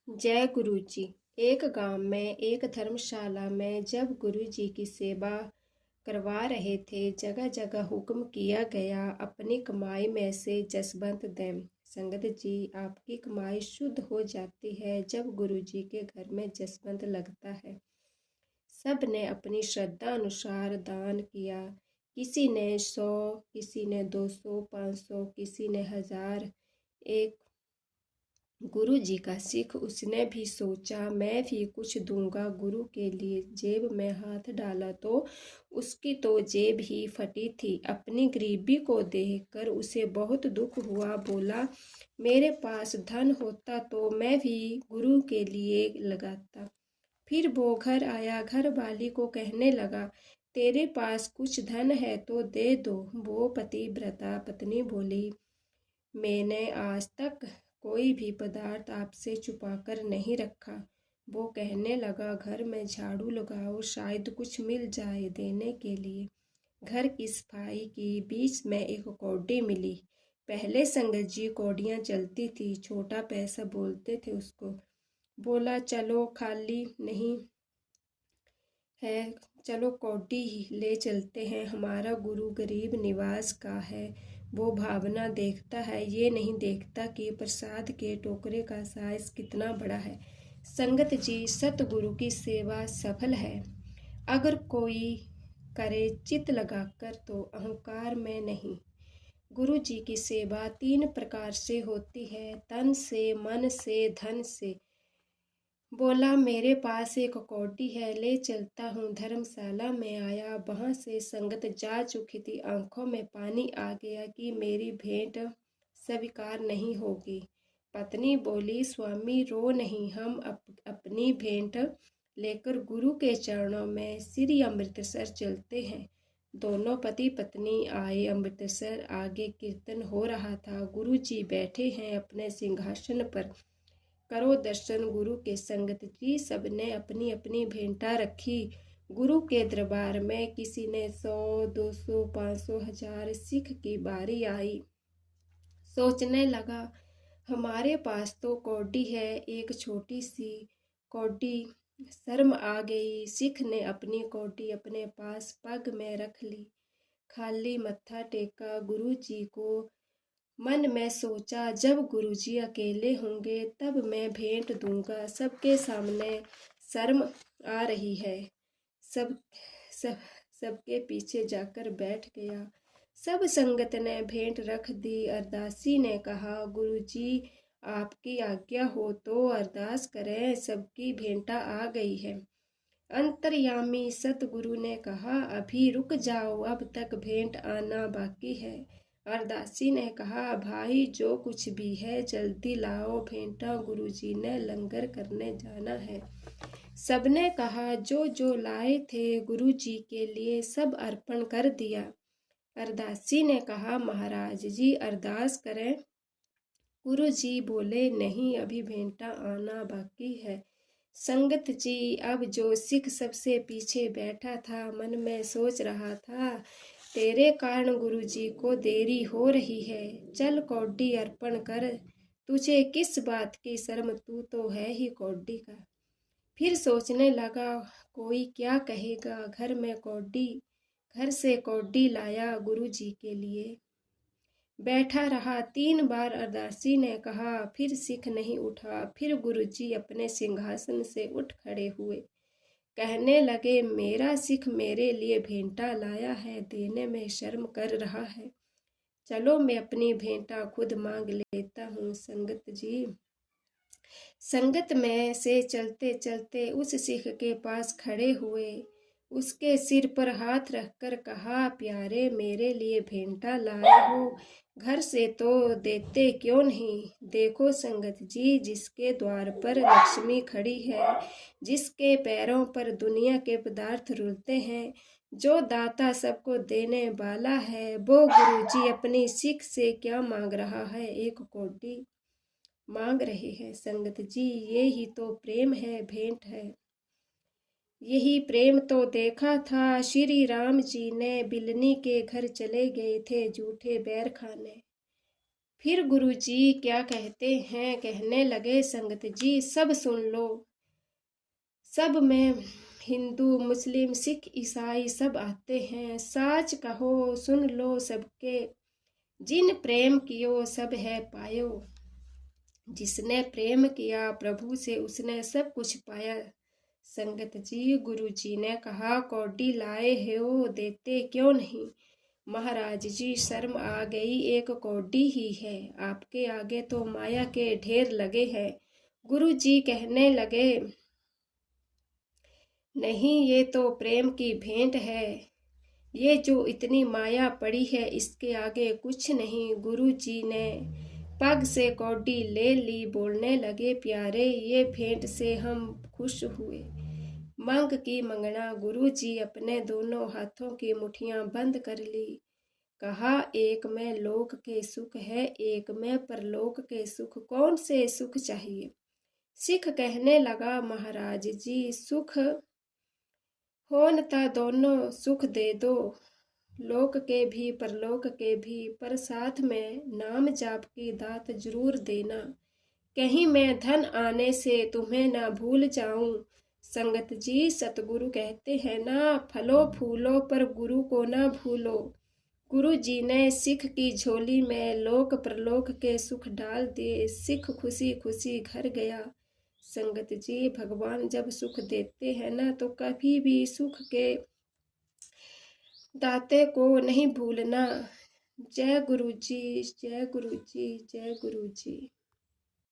जय गुरु जी। एक गांव में एक धर्मशाला में जब गुरु जी की सेवा करवा रहे थे, जगह जगह हुक्म किया गया, अपनी कमाई में से जसवंत दें। संगत जी, आपकी कमाई शुद्ध हो जाती है जब गुरु जी के घर में जसवंत लगता है। सब ने अपनी श्रद्धा अनुसार दान किया। किसी ने 100, किसी ने 200, 500, किसी ने 1000। एक गुरु जी का सिख, उसने भी सोचा मैं भी कुछ दूंगा गुरु के लिए। जेब में हाथ डाला तो उसकी तो जेब ही फटी थी। अपनी गरीबी को देखकर उसे बहुत दुख हुआ। बोला, मेरे पास धन होता तो मैं भी गुरु के लिए लगाता। फिर वो घर आया, घर वाली को कहने लगा, तेरे पास कुछ धन है तो दे दो। वो पतिव्रता पत्नी बोली, मैंने आज तक कोई भी पदार्थ आपसे छुपाकर नहीं रखा। वो कहने लगा, घर में झाड़ू लगाओ, शायद कुछ मिल जाए देने के लिए। घर की सफाई की, बीच में एक कौड़ी मिली। पहले संगत जी कौड़ियाँ चलती थी, छोटा पैसा बोलते थे उसको। बोला, चलो खाली नहीं है, चलो कौड़ी ही ले चलते हैं, हमारा गुरु गरीब निवास का है। वो भावना देखता है, ये नहीं देखता कि प्रसाद के टोकरे का साइज कितना बड़ा है। संगत जी, सतगुरु की सेवा सफल है अगर कोई करे चित लगाकर, तो अहंकार में नहीं। गुरु जी की सेवा 3 प्रकार से होती है, तन से, मन से, धन से। बोला, मेरे पास एक कौड़ी है, ले चलता हूँ। धर्मशाला में आया, वहाँ से संगत जा चुकी थी। आंखों में पानी आ गया कि मेरी भेंट स्वीकार नहीं होगी। पत्नी बोली, स्वामी रो नहीं, हम अपनी भेंट लेकर गुरु के चरणों में श्री अमृतसर चलते हैं। दोनों पति पत्नी आए अमृतसर। आगे कीर्तन हो रहा था। गुरु जी बैठे हैं अपने सिंहासन पर। करो दर्शन गुरु के। संगत जी, सबने अपनी अपनी भेंटा रखी। गुरु के दरबार में किसी ने 100, 200, 500, 1000। सिख की बारी आई। सोचने लगा, हमारे पास तो कौड़ी है, एक छोटी सी कौड़ी। शर्म आ गई। सिख ने अपनी कौड़ी अपने पास पग में रख ली, खाली मत्था टेका। गुरु जी को मन में सोचा, जब गुरुजी अकेले होंगे तब मैं भेंट दूंगा। सबके सामने शर्म आ रही है। सब सब सबके पीछे जाकर बैठ गया। सब संगत ने भेंट रख दी। अरदासी ने कहा, गुरुजी आपकी आज्ञा हो तो अरदास करें, सबकी भेंटा आ गई है। अंतर्यामी सतगुरु ने कहा, अभी रुक जाओ, अब तक भेंट आना बाकी है। अरदासी ने कहा, भाई जो कुछ भी है जल्दी लाओ, भेंटा गुरुजी ने लंगर करने जाना है। सबने कहा, जो जो लाए थे गुरुजी के लिए सब अर्पण कर दिया। अरदासी ने कहा, महाराज जी अरदास करें। गुरुजी बोले, नहीं, अभी भेंटा आना बाकी है। संगत जी, अब जो सिख सबसे पीछे बैठा था मन में सोच रहा था, तेरे कारण गुरुजी को देरी हो रही है, चल कौडी अर्पण कर। तुझे किस बात की शर्म, तू तो है ही कौडी का। फिर सोचने लगा, कोई क्या कहेगा। घर से कौडी लाया गुरुजी के लिए। बैठा रहा। 3 बार अरदासी ने कहा, फिर सिख नहीं उठा। फिर गुरुजी अपने सिंहासन से उठ खड़े हुए। कहने लगे, मेरा सिख मेरे लिए भेंटा लाया है, देने में शर्म कर रहा है। चलो मैं अपनी भेंटा खुद मांग लेता हूँ। संगत में से चलते चलते उस सिख के पास खड़े हुए। उसके सिर पर हाथ रखकर कहा, प्यारे मेरे लिए भेंटा लाए हो, घर से तो देते क्यों नहीं। देखो संगत जी, जिसके द्वार पर लक्ष्मी खड़ी है, जिसके पैरों पर दुनिया के पदार्थ रुलते हैं, जो दाता सबको देने वाला है, वो गुरुजी अपनी सिख से क्या मांग रहा है, एक कौड़ी मांग रहे हैं। संगत जी, ये ही तो प्रेम है, भेंट है। यही प्रेम तो देखा था श्री राम जी ने। बिलनी के घर चले गए थे झूठे बैर खाने। फिर गुरुजी क्या कहते हैं, कहने लगे, संगत जी सब सुन लो। सब में हिंदू मुस्लिम सिख ईसाई सब आते हैं। साच कहो सुन लो सबके, जिन प्रेम कियो सब है पायो। जिसने प्रेम किया प्रभु से उसने सब कुछ पाया। संगत जी गुरु जी ने कहा, कौडी लाए हो देते क्यों नहीं। महाराज जी शर्म आ गई, एक कौडी ही है, आपके आगे तो माया के ढेर लगे हैं। गुरु जी कहने लगे, नहीं ये तो प्रेम की भेंट है, ये जो इतनी माया पड़ी है इसके आगे कुछ नहीं। गुरु जी ने पग से कौडी ले ली, बोलने लगे, प्यारे ये भेंट से हम खुश हुए। मांग की मंगना। गुरु जी अपने दोनों हाथों की मुट्ठियां बंद कर ली। कहा, एक में लोक के सुख है, एक में परलोक के सुख, कौन से सुख चाहिए। सिख कहने लगा, महाराज जी सुख होन ता दोनों सुख दे दो, लोक के भी परलोक के भी, पर साथ में नाम जाप की दात जरूर देना, कहीं मैं धन आने से तुम्हें ना भूल जाऊं। संगत जी सतगुरु कहते हैं ना, फलो फूलो पर गुरु को ना भूलो। गुरु जी ने सिख की झोली में लोक परलोक के सुख डाल दिए। सिख खुशी खुशी घर गया। संगत जी भगवान जब सुख देते हैं ना, तो कभी भी सुख के दाते को नहीं भूलना। जय गुरु जी, जय गुरु जी, जय गुरु जी।